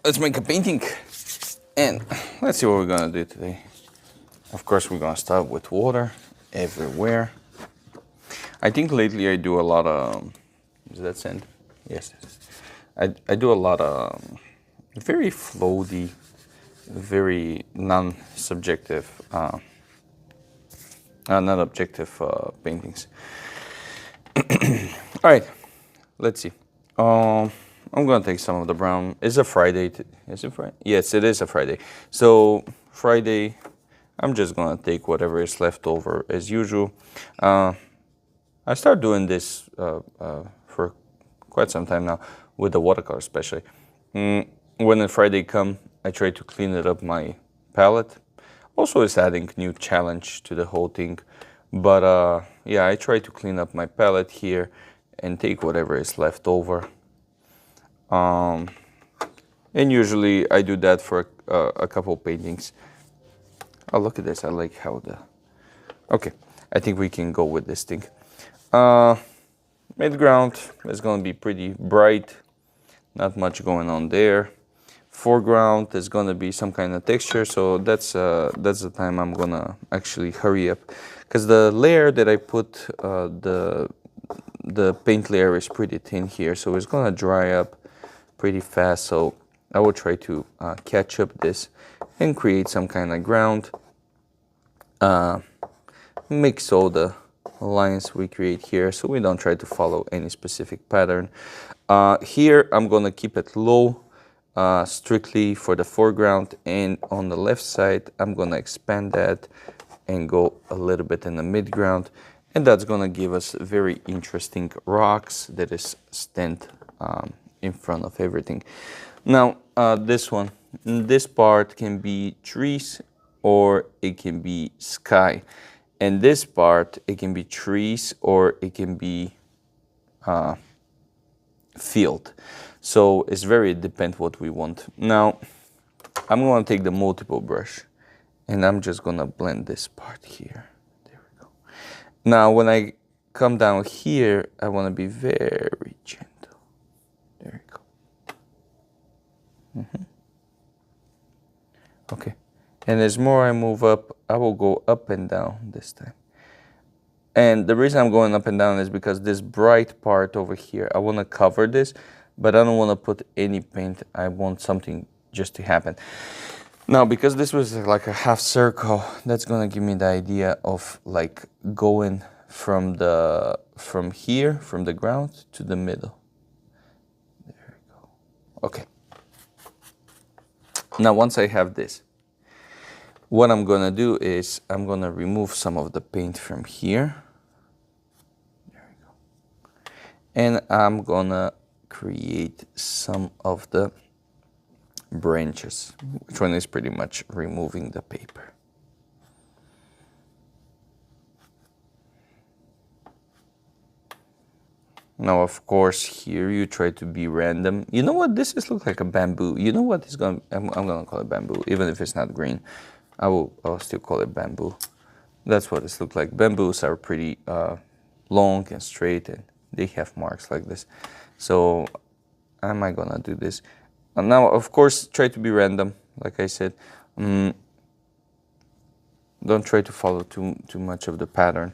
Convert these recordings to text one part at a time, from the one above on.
let's make a painting. And let's see what we're gonna do today. Of course, we're gonna start with water everywhere. I think lately I do a lot of, is that sand? Yes. I do a lot of very floaty, very non-subjective, not objective paintings. All right, let's see. I'm gonna take some of the brown. It's a Friday. Is it Friday? Yes, it is a Friday. So Friday, I'm just gonna take whatever is left over as usual. I started doing this for quite some time now with the watercolor, especially. When the Friday come, I try to clean it up my palette. Also, it's adding new challenge to the whole thing. But yeah, I try to clean up my palette here and take whatever is left over. And usually I do that for a couple paintings. Oh, look at this. I like how the... Okay, I think we can go with this thing. Midground is going to be pretty bright. Not much going on there. Foreground is going to be some kind of texture, so that's the time I'm going to actually hurry up. Because the layer that I put, the paint layer is pretty thin here, so it's going to dry up pretty fast. So I will try to catch up this and create some kind of ground. Mix all the lines we create here, so we don't try to follow any specific pattern. Here I'm gonna keep it low, strictly for the foreground, and on the left side I'm gonna expand that and go a little bit in the midground, and that's gonna give us very interesting rocks that is stand in front of everything. Now this part can be trees or it can be sky. And this part, it can be trees or it can be field. So it's very depend what we want. Now, I'm gonna take the multiple brush and I'm just gonna blend this part here. There we go. Now, when I come down here, I wanna be very gentle. There we go. Okay. And as more I move up, I will go up and down this time. And the reason I'm going up and down is because this bright part over here, I want to cover this, but I don't want to put any paint. I want something just to happen. Now, because this was like a half circle, that's going to give me the idea of like going from here, from the ground to the middle. There we go. Okay. Now, once I have this, what I'm gonna do is I'm gonna remove some of the paint from here. There we go. And I'm gonna create some of the branches, which one is pretty much removing the paper. Now, of course, here you try to be random. You know what? This is look like a bamboo. You know what is going? I'm gonna call it bamboo, even if it's not green. I'll still call it bamboo. That's what it looks like. Bamboos are pretty long and straight, and they have marks like this. So, am I gonna do this? Now, of course, try to be random. Like I said, don't try to follow too much of the pattern,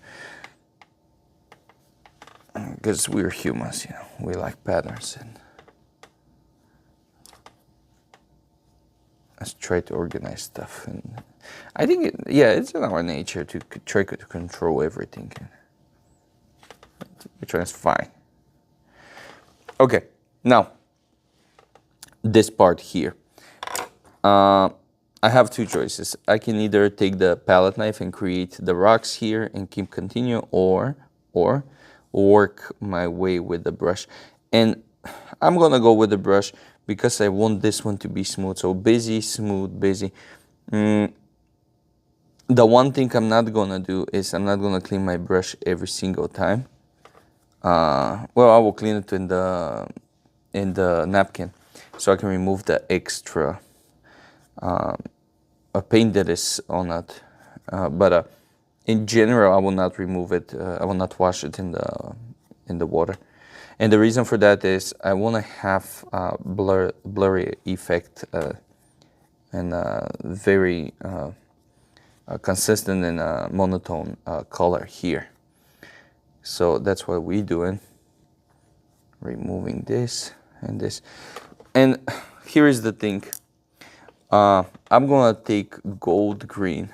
because we're humans, you know. We like patterns, and let's try to organize stuff. And I think, it's in our nature to try to control everything, which one is fine. Okay, now, this part here. I have two choices. I can either take the palette knife and create the rocks here and keep continue, or work my way with the brush. And I'm gonna go with the brush because I want this one to be smooth. So busy, smooth, busy. The one thing I'm not gonna do is I'm not gonna clean my brush every single time. Well, I will clean it in the napkin, so I can remove the extra paint that is on it. But in general, I will not remove it. I will not wash it in the water. And the reason for that is I want to have a blurry effect and very consistent and monotone color here. So that's what we're doing. Removing this and this. And here is the thing. I'm gonna take gold green,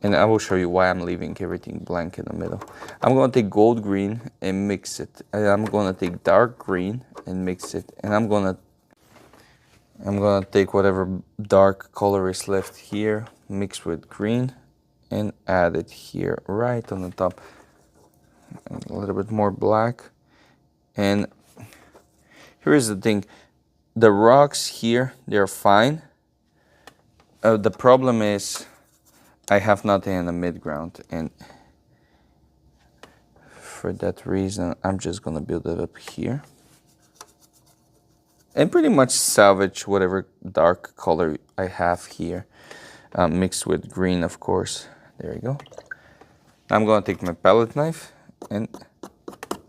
and I will show you why I'm leaving everything blank in the middle. I'm gonna take gold green and mix it. And I'm gonna take dark green and mix it. And I'm gonna take whatever dark color is left here, mix with green, and add it here right on the top. A little bit more black. And here is the thing. The rocks here, they're fine. The problem is I have nothing in the midground, and for that reason I'm just gonna build it up here and pretty much salvage whatever dark color I have here, mixed with green, of course. There you go. I'm gonna take my palette knife and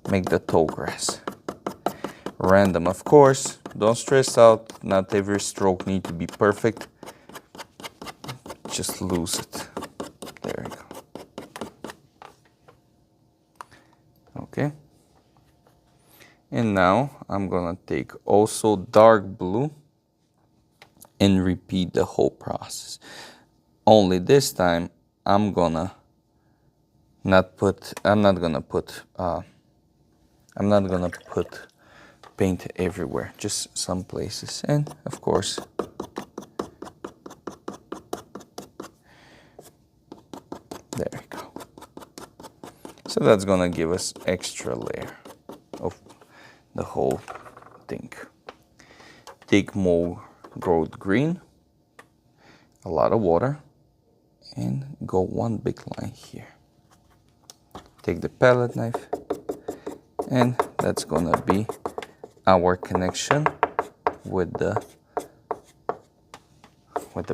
make the tall grass. Random, of course. Don't stress out. Not every stroke needs to be perfect. Just lose it. There you go. Okay. And now I'm gonna take also dark blue and repeat the whole process. Only this time I'm not gonna put paint everywhere, just some places. And of course, there we go. So that's gonna give us extra layer of the whole thing. Take more gold green, a lot of water, and go one big line here. Take the palette knife, and that's gonna be our connection with the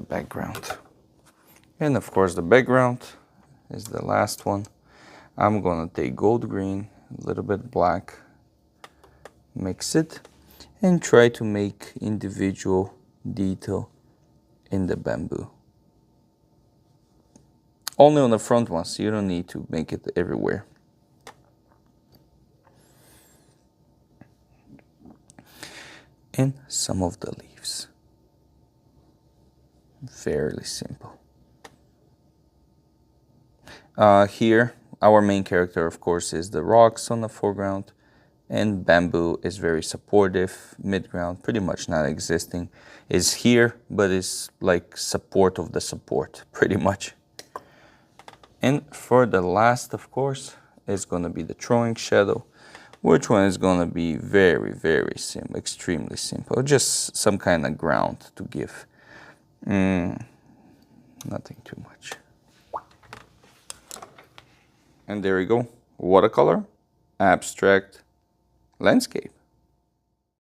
background. And of course the background is the last one. I'm gonna take gold green, a little bit black, mix it, and try to make individual detail in the bamboo. Only on the front ones, you don't need to make it everywhere. And some of the leaves. Fairly simple. Here, our main character, of course, is the rocks on the foreground, and bamboo is very supportive. Midground, pretty much not existing, is here, but is like support of the support, pretty much. And for the last, of course, is going to be the throwing shadow, which one is going to be very, very simple, extremely simple. Just some kind of ground to give. Nothing too much. And there you go. Watercolor, abstract, landscape.